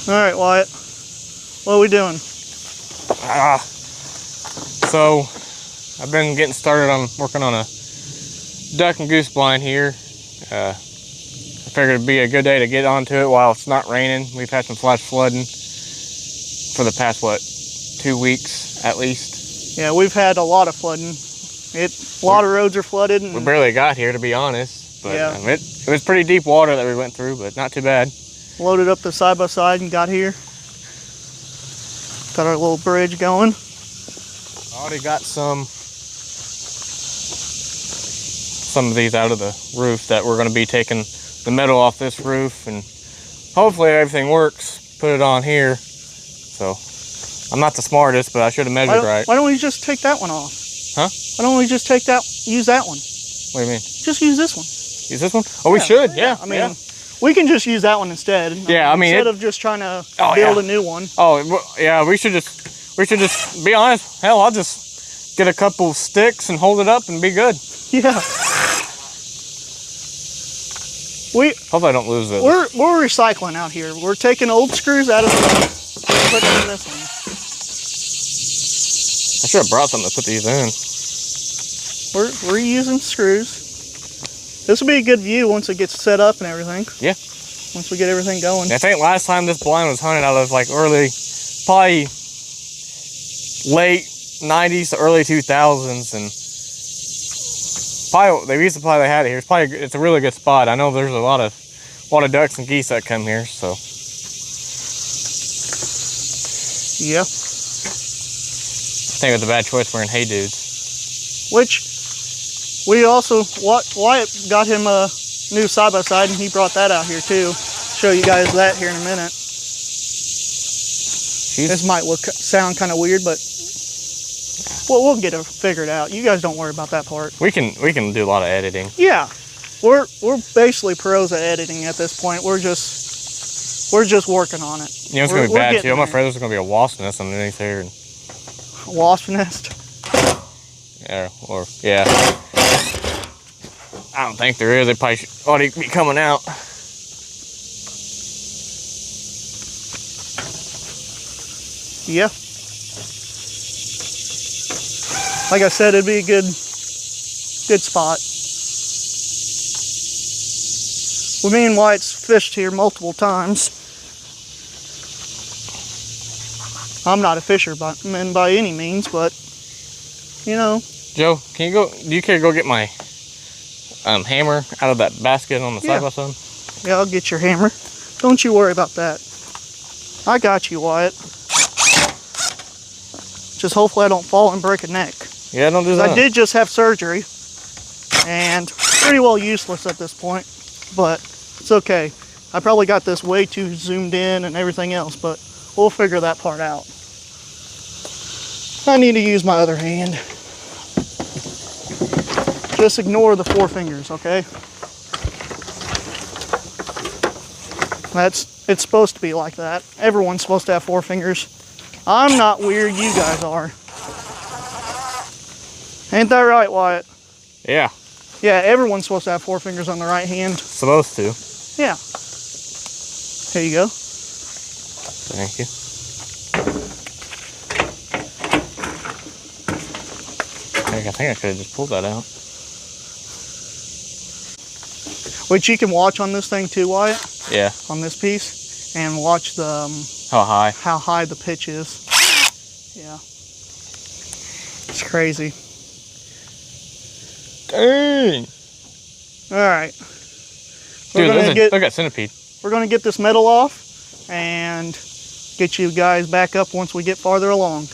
All right, Wyatt. What are we doing? So I've been getting started on working on a duck and goose blind here. I figured it'd be a good day to get onto it while it's not raining. We've had some flash flooding for the past, 2 weeks at least. Yeah, we've had a lot of flooding. A lot of roads are flooded. And we barely got here, to be honest. But yeah. It was pretty deep water that we went through, but not too bad. Loaded up the side-by-side and got here. Got our little bridge going. Already got some of these out of the roof that we're going to be taking the metal off this roof, and hopefully everything works. Put it on here. So I'm not the smartest, but I should have measured right. Why don't we just take that one off? Huh? Why don't we just use that one? What do you mean? Just use this one. Use this one? Oh, we should. Yeah. I mean, we can just use that one instead. Yeah, I mean, instead of just trying to build a new one. Oh, yeah. We should just be honest. Hell, I'll just get a couple sticks and hold it up and be good. Yeah. Hopefully I don't lose this. We're recycling out here. We're taking old screws out of the one, putting them in this one. I should have brought something to put these in. We're using screws. This will be a good view once it gets set up and everything. Yeah. Once we get everything going. I think last time this blind was hunted, I was like probably late 90s to early 2000s, and probably the reason they had it here is it's a really good spot. I know there's a lot of ducks and geese that come here, so. Yeah. I think it was a bad choice wearing Hey Dudes. Which we also, Wyatt got him a new side-by-side, and he brought that out here too. Show you guys that here in a minute. This might sound kind of weird, but we'll get it figured out. You guys don't worry about that part. We can do a lot of editing. Yeah, we're basically pros at editing at this point. We're just working on it. You know, it's gonna be bad too. I'm afraid there's gonna be a wasp nest underneath here. A wasp nest? Yeah, yeah. I don't think there is. They probably ought to be coming out. Yeah. Like I said, it'd be a good spot. Well, me and Wyatt's fished here multiple times. I'm not a fisherman by any means, but you know. Joe, do you care to go get my hammer out of that basket on the side-by-side? Yeah, I'll get your hammer. Don't you worry about that. I got you, Wyatt. Just hopefully I don't fall and break a neck. Yeah, don't do that. I did just have surgery, and pretty well useless at this point, but it's okay. I probably got this way too zoomed in and everything else, but we'll figure that part out. I need to use my other hand. Just ignore the 4 fingers, okay? It's supposed to be like that. Everyone's supposed to have 4 fingers. I'm not weird, you guys are. Ain't that right, Wyatt? Yeah. Yeah, everyone's supposed to have 4 fingers on the right hand. Supposed to. Yeah. Here you go. Thank you. I think I could have just pulled that out. Which you can watch on this thing too, Wyatt. Yeah. On this piece, and watch the how high the pitch is. Yeah. It's crazy. Dang. All right. Dude, look at centipede. We're gonna get this metal off and get you guys back up once we get farther along.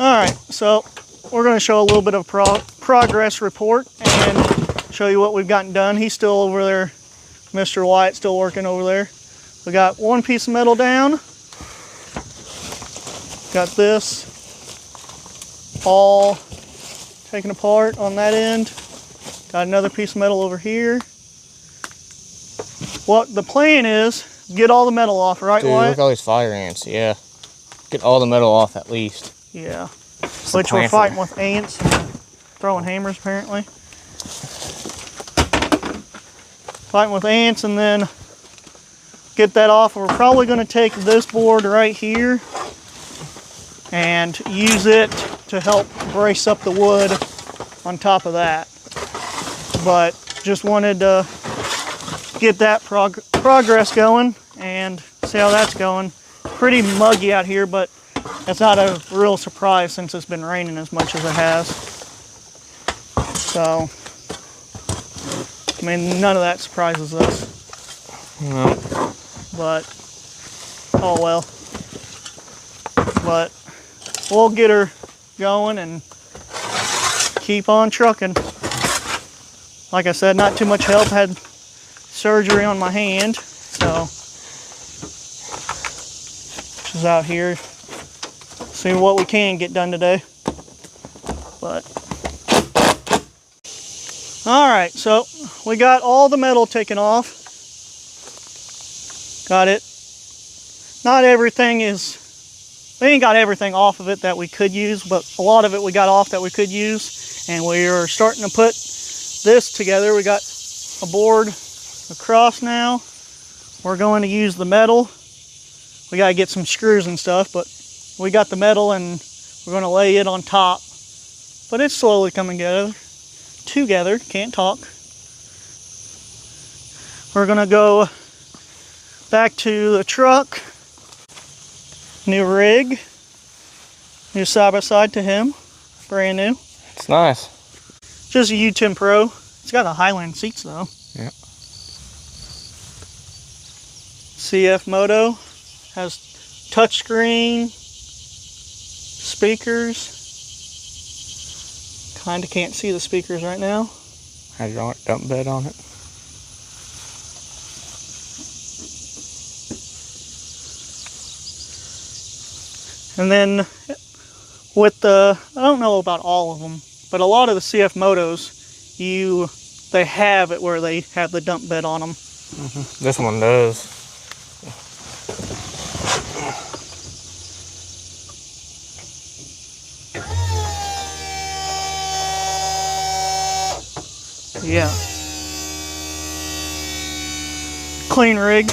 All right, so we're going to show a little bit of progress report and show you what we've gotten done. He's still over there. Mr. Wyatt still working over there. We got one piece of metal down. Got this all taken apart on that end. Got another piece of metal over here. What the plan is, get all the metal off, right, Dude, Wyatt? look at all these fire ants, yeah. Get all the metal off at least. Yeah. That's the Which we're plan fighting with ants and throwing hammers, apparently. Fighting with ants and then get that off. We're probably going to take this board right here and use it to help brace up the wood on top of that. But just wanted to get that progress going and see how that's going. Pretty muggy out here, but it's not a real surprise since it's been raining as much as it has. So, I mean, none of that surprises us. No. But, oh well. But we'll get her going and keep on trucking. Like I said, not too much help. Had surgery on my hand, so just out here see what we can get done today. But all right, so we got all the metal taken off. Got it. Not everything is, we ain't got everything off of it that we could use, but a lot of it we got off that we could use, and we are starting to put this together. We got a board across now. We're going to use the metal. We got to get some screws and stuff, but we got the metal and we're going to lay it on top. But it's slowly coming together. Can't talk. We're going to go back to the truck. New rig. New side-by-side to him. Brand new. It's nice. Just a U10 Pro. It's got the Highland seats though. Yep. CF Moto has touchscreen, speakers. Kinda can't see the speakers right now. Hydraulic dump bed on it. And then with the, I don't know about all of them, but a lot of the CF Motos, they have it where they have the dump bed on them. Mm-hmm. This one does. Yeah. Clean rig.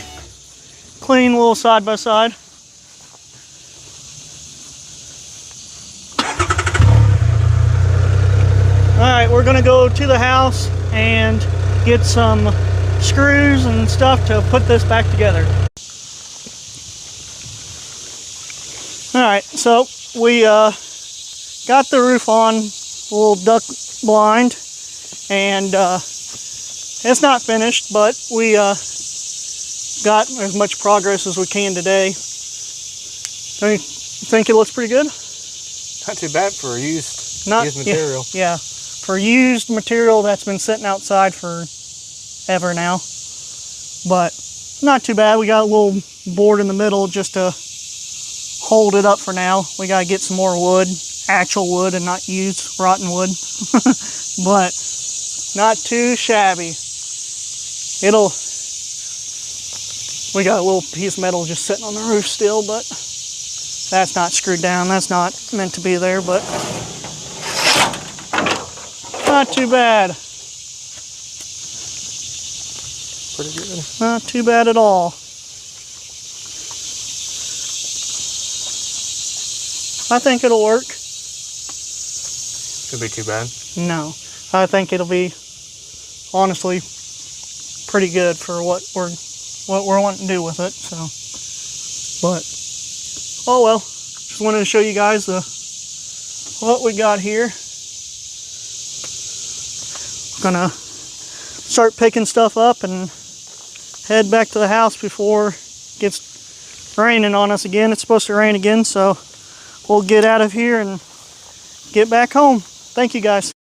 Clean little side by side. Alright, we're gonna go to the house and get some screws and stuff to put this back together. Alright, so we got the roof on, a little duck blind, and it's not finished, but we got as much progress as we can today. Don't you think it looks pretty good? Not too bad for used material. Yeah. For used material that's been sitting outside for ever now. But not too bad. We got a little board in the middle just to hold it up for now. We got to get some more wood, actual wood and not used rotten wood. But not too shabby. We got a little piece of metal just sitting on the roof still, but that's not screwed down. That's not meant to be there, but not too bad. Pretty good. Not too bad at all. I think it'll work. Could be too bad. No, I think it'll be honestly pretty good for what we're wanting to do with it. So, but oh well. Just wanted to show you guys what we got here. Gonna start picking stuff up and head back to the house before it gets raining on us again. It's supposed to rain again, so we'll get out of here and get back home. Thank you guys.